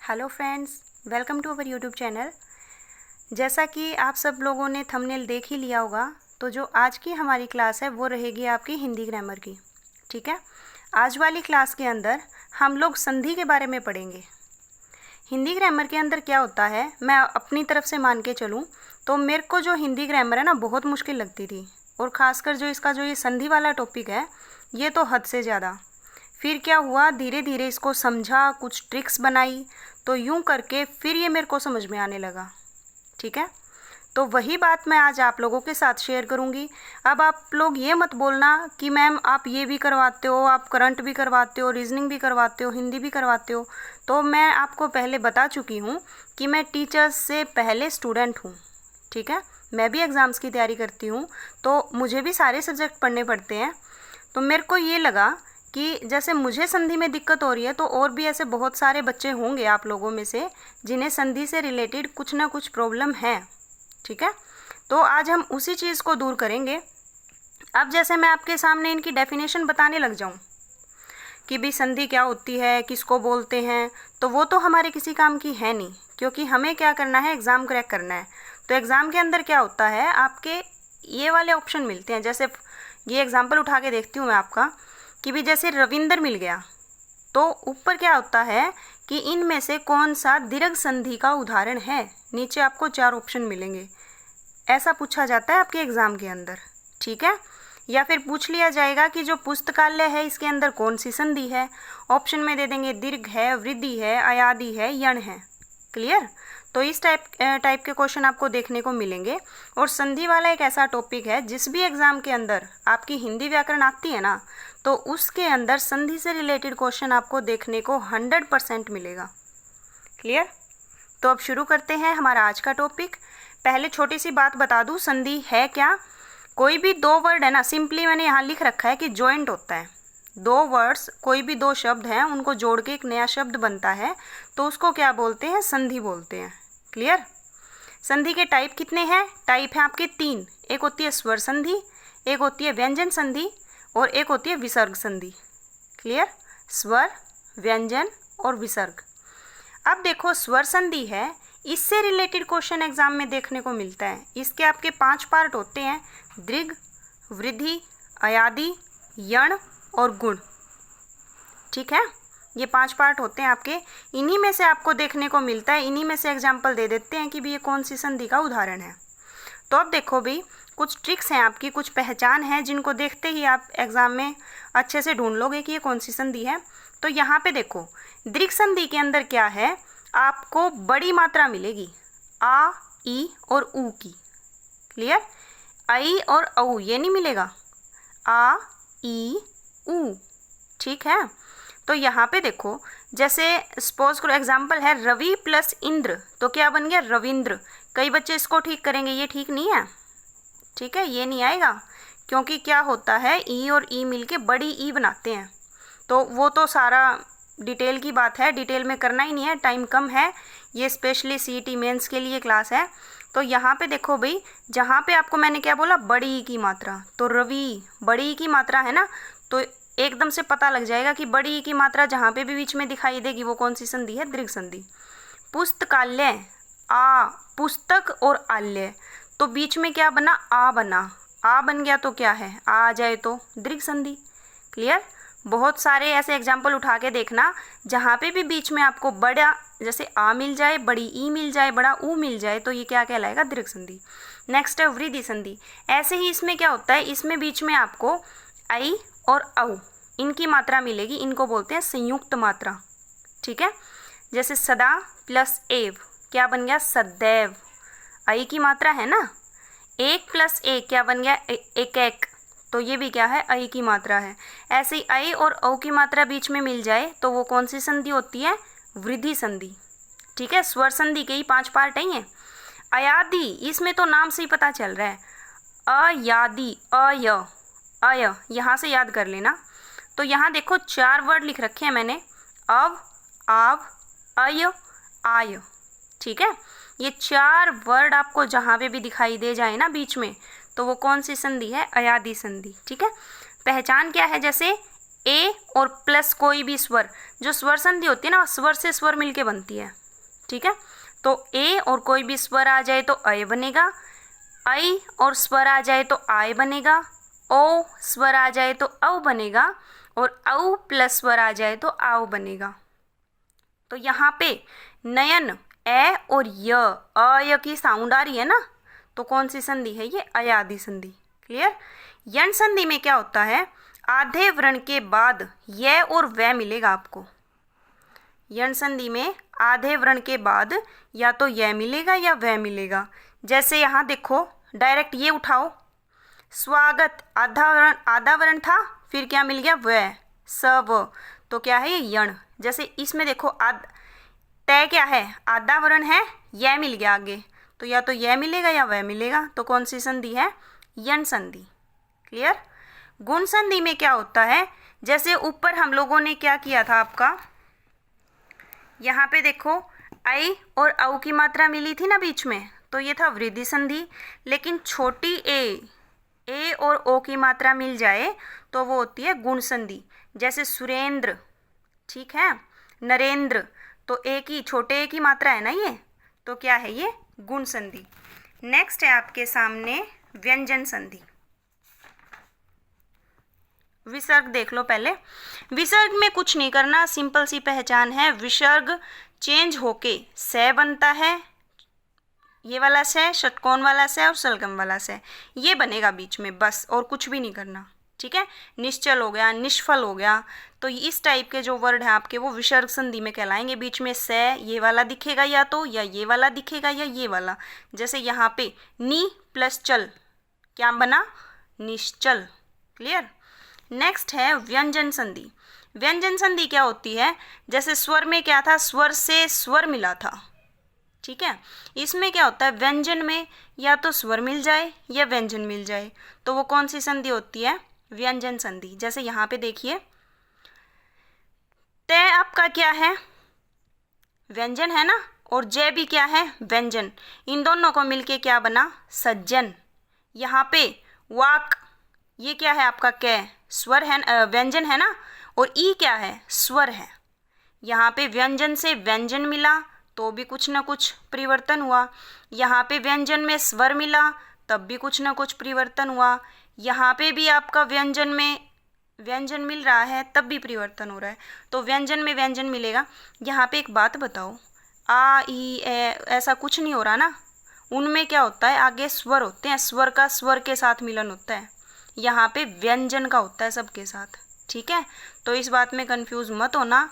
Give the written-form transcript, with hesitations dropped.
Hello friends, welcome to our YouTube channel. जैसा कि आप सब लोगों ने थंबनेल देख ही लिया होगा, तो जो आज की हमारी क्लास है वो रहेगी आपकी हिंदी ग्रामर की। ठीक है, आज वाली क्लास के अंदर हम लोग संधि के बारे में पढ़ेंगे। हिंदी ग्रामर के अंदर क्या होता है, मैं अपनी तरफ से मान के चलूँ तो मेरे को जो हिंदी ग्रामर है ना बहुत मुश्किल लगती थी, और ख़ासकर जो इसका जो ये संधि वाला टॉपिक है ये तो हद से ज़्यादा। फिर क्या हुआ, धीरे धीरे इसको समझा, कुछ ट्रिक्स बनाई, तो यूं करके फिर ये मेरे को समझ में आने लगा। ठीक है, तो वही बात मैं आज आप लोगों के साथ शेयर करूंगी। अब आप लोग ये मत बोलना कि मैम आप ये भी करवाते हो, आप करंट भी करवाते हो, रीजनिंग भी करवाते हो, हिंदी भी करवाते हो। तो मैं आपको पहले बता चुकी हूँ कि मैं टीचर्स से पहले स्टूडेंट हूँ। ठीक है, मैं भी एग्ज़ाम्स की तैयारी करती हूँ, तो मुझे भी सारे सब्जेक्ट पढ़ने पड़ते हैं। तो मेरे को ये लगा कि जैसे मुझे संधि में दिक्कत हो रही है, तो और भी ऐसे बहुत सारे बच्चे होंगे आप लोगों में से जिन्हें संधि से रिलेटेड कुछ ना कुछ प्रॉब्लम है। ठीक है, तो आज हम उसी चीज़ को दूर करेंगे। अब जैसे मैं आपके सामने इनकी डेफिनेशन बताने लग जाऊं कि भी संधि क्या होती है, किसको बोलते हैं, तो वो तो हमारे किसी काम की है नहीं, क्योंकि हमें क्या करना है, एग्ज़ाम क्रैक करना है। तो एग्ज़ाम के अंदर क्या होता है, आपके ये वाले ऑप्शन मिलते हैं। जैसे ये एग्जाम्पल उठा के देखती हूँ मैं आपका कि भी जैसे रविंद्र मिल गया, तो ऊपर क्या होता है कि इनमें से कौन सा दीर्घ संधि का उदाहरण है। नीचे आपको 4 ऑप्शन मिलेंगे। ऐसा पूछा जाता है आपके एग्ज़ाम के अंदर। ठीक है, या फिर पूछ लिया जाएगा कि जो पुस्तकालय है इसके अंदर कौन सी संधि है। ऑप्शन में दे देंगे दीर्घ है, वृद्धि है, अयादि है, यण है। क्लियर? तो इस टाइप के क्वेश्चन आपको देखने को मिलेंगे। और संधि वाला एक ऐसा टॉपिक है जिस भी एग्ज़ाम के अंदर आपकी हिंदी व्याकरण आती है ना, तो उसके अंदर संधि से रिलेटेड क्वेश्चन आपको देखने को 100% मिलेगा। क्लियर? तो अब शुरू करते हैं हमारा आज का टॉपिक। पहले छोटी सी बात बता दूं, संधि है क्या। कोई भी 2 वर्ड है ना, सिंपली मैंने यहाँ लिख रखा है कि जॉइंट होता है। 2 वर्ड्स, कोई भी 2 शब्द हैं, उनको जोड़ के एक नया शब्द बनता है, तो उसको क्या बोलते हैं, संधि बोलते हैं। क्लियर? संधि के टाइप कितने हैं? टाइप है आपके 3। एक होती है स्वर संधि, एक होती है व्यंजन संधि, और एक होती है विसर्ग संधि। क्लियर? स्वर, व्यंजन और विसर्ग। अब देखो, स्वर संधि है, इससे रिलेटेड क्वेश्चन एग्जाम में देखने को मिलता है। इसके आपके 5 पार्ट होते हैं, दीर्घ, वृद्धि, अयादि, यण और गुण। ठीक है, ये 5 पार्ट होते हैं आपके। इन्हीं में से आपको देखने को मिलता है, इन्हीं में से एग्जाम्पल दे देते हैं कि भी ये कौन सी संधि का उदाहरण है। तो अब देखो भी, कुछ ट्रिक्स हैं आपकी, कुछ पहचान है जिनको देखते ही आप एग्जाम में अच्छे से ढूंढ लोगे कि ये कौन सी संधि है। तो यहाँ पे देखो, दीर्घ संधि के अंदर क्या है, आपको बड़ी मात्रा मिलेगी आ, ई और ऊ की। क्लियर? आई और औ ये नहीं मिलेगा, आ, ई, ऊ। ठीक है, तो यहाँ पे देखो, जैसे सपोज करो एग्जाम्पल है रवि प्लस इंद्र, तो क्या बन गया, रविंद्र। कई बच्चे इसको ठीक करेंगे, ये ठीक नहीं है। ठीक है, ये नहीं आएगा, क्योंकि क्या होता है, ई और ई मिलके बड़ी ई बनाते हैं। तो वो तो सारा डिटेल की बात है, डिटेल में करना ही नहीं है, टाइम कम है, ये स्पेशली सीईटी मेंस के लिए क्लास है। तो यहाँ पे देखो भाई, जहाँ पे आपको मैंने क्या बोला, बड़ी ई की मात्रा, तो रवि बड़ी ई की मात्रा है ना, तो एकदम से पता लग जाएगा कि बड़ी ई की मात्रा जहाँ पे भी बीच में दिखाई देगी वो कौन सी संधि है, दीर्घ संधि। पुस्तकालय, आ, पुस्तक और आल्य, तो बीच में क्या बना, आ बना, आ बन गया तो क्या है, आ जाए तो दीर्घ संधि। क्लियर? बहुत सारे ऐसे एग्जाम्पल उठा के देखना जहाँ पे भी बीच में आपको बड़ा जैसे आ मिल जाए, बड़ी ई मिल जाए, बड़ा ऊ मिल जाए, तो ये क्या कहलाएगा, दीर्घ संधि। नेक्स्ट है वृद्धि संधि। ऐसे ही इसमें क्या होता है, इसमें बीच में आपको आई और औ इनकी मात्रा मिलेगी, इनको बोलते हैं संयुक्त मात्रा। ठीक है, जैसे सदा प्लस एव क्या बन गया, सदैव। आई की मात्रा है ना, 1 प्लस 1 क्या बन गया, एक, तो ये भी क्या है, आई की मात्रा है। ऐसे ही आई और औ की मात्रा बीच में मिल जाए तो वो कौन सी संधि होती है, वृद्धि संधि। ठीक है, स्वर संधि के ही 5 पार्ट हैं ये। अयादि, इसमें तो नाम से ही पता चल रहा है, अयादि, अय, यहाँ से याद कर लेना। तो यहाँ देखो 4 वर्ड लिख रखे हैं मैंने, अव, आव, अय, आय। ठीक है, ये 4 वर्ड आपको जहाँ पे भी दिखाई दे जाए ना बीच में, तो वो कौन सी संधि है, अयादि संधि। ठीक है, पहचान क्या है, जैसे ए और प्लस कोई भी स्वर, जो स्वर संधि होती है ना, स्वर से स्वर मिलके बनती है, ठीक है। तो ए और कोई भी स्वर आ जाए तो अय बनेगा, आई और स्वर आ जाए तो आय बनेगा, ओ स्वर आ जाए तो औ बनेगा, और औ प्लस स्वर आ जाए तो आव बनेगा। तो यहाँ पे नयन ए और य की साउंड आ रही है ना, तो कौन सी संधि है ये? अयादि संधि। क्लियर। यण संधि में क्या होता है, आधे वर्ण के बाद य और व मिलेगा आपको। यण संधि में आधे वर्ण के बाद या तो य मिलेगा या व मिलेगा। जैसे यहाँ देखो, डायरेक्ट ये उठाओ, स्वागत आधा वर्ण था, फिर क्या मिल गया? व, स, व, तो क्या है ये? यण। जैसे इसमें देखो तय क्या है? आधा वर्ण है, य मिल गया आगे, तो या तो य मिलेगा या व मिलेगा। तो कौन सी संधि है? यण संधि। क्लियर। गुण संधि में क्या होता है, जैसे ऊपर हम लोगों ने क्या किया था आपका, यहाँ पे देखो आई और औ की मात्रा मिली थी ना बीच में, तो ये था वृद्धि संधि। लेकिन छोटी ए और ओ की मात्रा मिल जाए तो वो होती है गुण संधि। जैसे सुरेंद्र, ठीक है, नरेंद्र, तो ए की, छोटे ए की मात्रा है ना ये, तो क्या है ये? गुण संधि। नेक्स्ट है आपके सामने व्यंजन संधि। विसर्ग देख लो पहले। विसर्ग में कुछ नहीं करना, सिंपल सी पहचान है। विसर्ग चेंज होके से बनता है, ये वाला से, षटकोण वाला से और सलगम वाला से, ये बनेगा बीच में, बस, और कुछ भी नहीं करना, ठीक है। निश्चल हो गया, निष्फल हो गया, तो इस टाइप के जो वर्ड हैं आपके वो विसर्ग संधि में कहलाएंगे। बीच में से ये वाला दिखेगा या तो, या ये वाला दिखेगा या ये वाला। जैसे यहाँ पे नी प्लस चल, क्या बना? निश्चल। क्लियर। नेक्स्ट है व्यंजन संधि। व्यंजन संधि क्या होती है, जैसे स्वर में क्या था? स्वर से स्वर मिला था, ठीक है। इसमें क्या होता है, व्यंजन में या तो स्वर मिल जाए या व्यंजन मिल जाए, तो वो कौन सी संधि होती है? व्यंजन संधि। जैसे यहाँ पे देखिए, तय आपका क्या है? व्यंजन है ना, और जय भी क्या है? व्यंजन। इन दोनों को मिलके क्या बना? सज्जन। यहाँ पे वाक, ये क्या है आपका? कै, स्वर है, व्यंजन है ना, और ई क्या है? स्वर है। यहाँ पे व्यंजन से व्यंजन मिला तो भी कुछ ना कुछ परिवर्तन हुआ, यहाँ पे व्यंजन में स्वर मिला तब भी कुछ ना कुछ परिवर्तन हुआ, यहाँ पे भी आपका व्यंजन में व्यंजन मिल रहा है तब भी परिवर्तन हो रहा है। तो व्यंजन में व्यंजन मिलेगा। यहाँ पे एक बात बताओ, आ ई ए ऐसा कुछ नहीं हो रहा ना, उनमें क्या होता है? आगे स्वर होते हैं, स्वर का स्वर के साथ मिलन होता है। यहाँ पे व्यंजन का होता है सबके साथ, ठीक है। तो इस बात में कंफ्यूज मत होना,